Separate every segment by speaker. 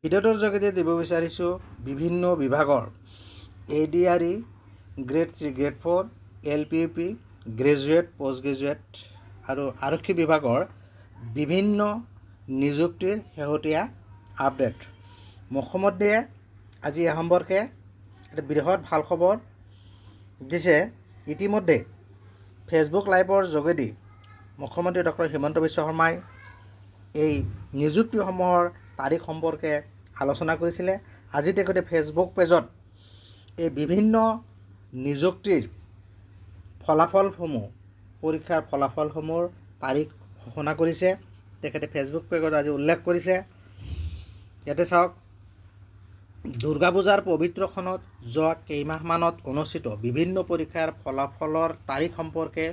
Speaker 1: ভিডিঅ'টোৰ যোগেদি দিব বিচাৰিছোঁ বিভিন্ন বিভাগৰ ADRE grade 3 grade 4 LPUP graduate post graduate আৰু আৰক্ষী বিভাগৰ বিভিন্ন নিযুক্তিৰ শেহতীয়া আপডেট। মুখ্যমন্ত্ৰীয়ে আজি এই সম্পৰ্কে এটা বৃহৎ ভাল খবৰ দিছে। ইতিমধ্যে ফেচবুক লাইভৰ যোগেদি মুখ্যমন্ত্ৰী ডক্টৰ হিমন্ত বিশ্ব শৰ্মাই এই নিযুক্তিসমূহৰ তাৰিখ সম্পৰ্কে আলোচনা কৰিছিলে। আজি তেখেতে ফেচবুক পেজত এই বিভিন্ন নিযুক্তিৰ ফলাফলসমূহ পৰীক্ষাৰ ফলাফলসমূহৰ তাৰিখ ঘোষণা কৰিছে। তেখেতে ফেচবুক পেজত আজি উল্লেখ কৰিছে। ইয়াতে চাওক, দুৰ্গা পূজাৰ পবিত্ৰখনত যোৱা কেইমাহমানত অনুষ্ঠিত বিভিন্ন পৰীক্ষাৰ ফলাফলৰ তাৰিখ সম্পৰ্কে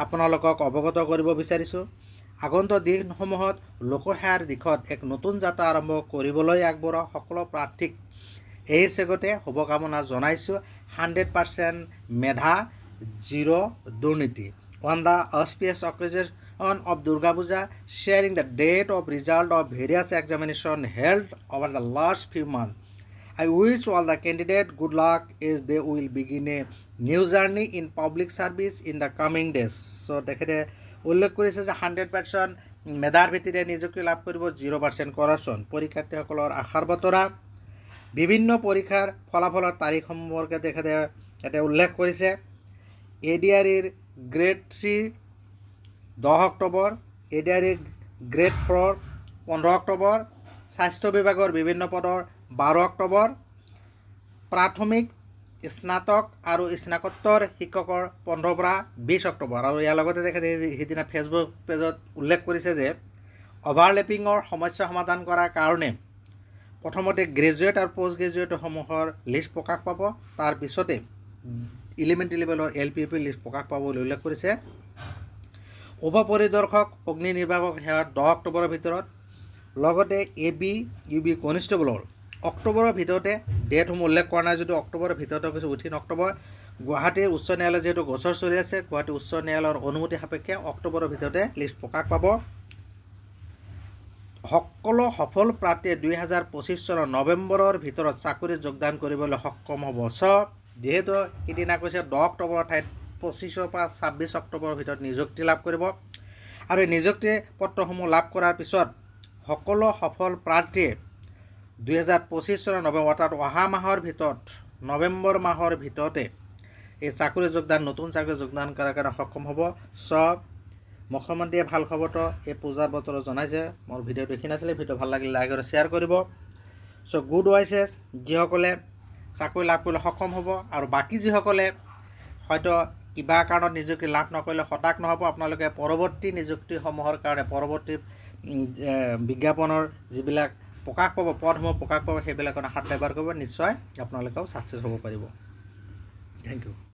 Speaker 1: আপোনালোকক অৱগত কৰিব বিচাৰিছোঁ। আগন্তুক দিনসমূহত লোকসেৱাৰ দিশত এক নতুন যাত্ৰা আৰম্ভ কৰিবলৈ আগবঢ়া সকলো প্ৰাৰ্থীক এই চেগতে শুভকামনা জনাইছোঁ। 100% মেধা, 0 দুৰ্নীতি। On the auspicious occasion of Durga Puja, sharing the date of result of various examinations held over the last few months, I wish all the candidates good luck as they will begin a new journey in public service in the coming days. So তেখেতে উল্লেখ কৰিছে যে 100% মেধাৰ ভিত্তিৰে নিযুক্তি লাভ কৰিব, 0% corruption. পৰীক্ষাৰ্থীসকলৰ আশাৰ বতৰা। বিভিন্ন পৰীক্ষাৰ ফলাফলৰ তাৰিখ সম্পৰ্কে তেখেতে ইয়াতে উল্লেখ কৰিছে। ADREৰ গ্ৰেড 3 10 অক্টোবৰ, ADRE গ্ৰেড 4 15 অক্টোবৰ, স্বাস্থ্য বিভাগৰ বিভিন্ন পদৰ 12 অক্টোবৰ, প্ৰাথমিক স্নাতক আৰু স্নাতকোত্তৰ শিক্ষকৰ 15 পৰা 20 অক্টোবৰ। আৰু ইয়াৰ লগতে তেখেতে সিদিনা ফেচবুক পেজত উল্লেখ কৰিছে যে অভাৰলেপিঙৰ সমস্যা সমাধান কৰাৰ কাৰণে প্ৰথমতে গ্ৰেজুৱেট আৰু পোষ্ট গ্ৰেজুৱেটসমূহৰ লিষ্ট প্ৰকাশ পাব, তাৰপিছতে এলিমেণ্টেৰী লেভেলৰ LPUP লিষ্ট প্ৰকাশ পাব বুলি উল্লেখ কৰিছে। উপ পৰিদৰ্শক অগ্নি নিৰ্বাপক সেৱাৰ 10 অক্টোবৰৰ ভিতৰত, লগতে ABUB কনষ্টেবলৰ অক্টোবৰৰ ভিতৰতে ডেটসমূহ উল্লেখ কৰা নাই যদিও অক্টোবৰৰ ভিতৰতে কৈছে উইথিন অক্টোবৰ। গুৱাহাটীৰ উচ্চ ন্যায়ালয় যিহেতু গোচৰ চলি আছে, গুৱাহাটী উচ্চ ন্যায়ালয়ৰ অনুমতি সাপেক্ষে অক্টোবৰৰ ভিতৰতে লিষ্ট প্ৰকাশ পাব। সকলো সফল প্ৰাৰ্থীয়ে 2025 চনৰ নৱেম্বৰৰ ভিতৰত চাকৰিত যোগদান কৰিবলৈ সক্ষম হ'ব। যিহেতু সিদিনা কৈছে 10 অক্টোবৰৰ ঠাইত 25 পৰা 26 অক্টোবৰৰ ভিতৰত নিযুক্তি লাভ কৰিব। আৰু এই নিযুক্তি পত্ৰসমূহ লাভ কৰাৰ পিছত সকলো সফল প্ৰাৰ্থীয়ে 2025 চনৰ নৱেম্বৰ, অৰ্থাৎ অহা মাহৰ ভিতৰত নৱেম্বৰ মাহৰ ভিতৰতে এই চাকৰি যোগদান, নতুন চাকৰি যোগদান কৰাৰ কাৰণে সক্ষম হ'ব। মুখ্যমন্ত্ৰীয়ে ভাল খবৰটো এই পূজাৰ বতৰত জনাইছে। মোৰ ভিডিঅ'টো এইখিনি আছিলে। ভিডিঅ' ভাল লাগিলে লাইক আৰু শ্বেয়াৰ কৰিব। গুড ৱাইচেছ যিসকলে চাকৰি লাভ কৰিবলৈ সক্ষম হ'ব, আৰু বাকী যিসকলে হয়তো কিবা কাৰণত নিযুক্তি লাভ নকৰিলে হতাশ নহ'ব। আপোনালোকে পৰৱৰ্তী নিযুক্তিসমূহৰ কাৰণে পৰৱৰ্তী বিজ্ঞাপনৰ যিবিলাক প্ৰকাশ পাব, পদসমূহ প্ৰকাশ পাব, সেইবিলাকৰ হাত ব্যৱহাৰ কৰিব, নিশ্চয় আপোনালোকেও ছাকচেছ হ'ব পাৰিব। Thank U.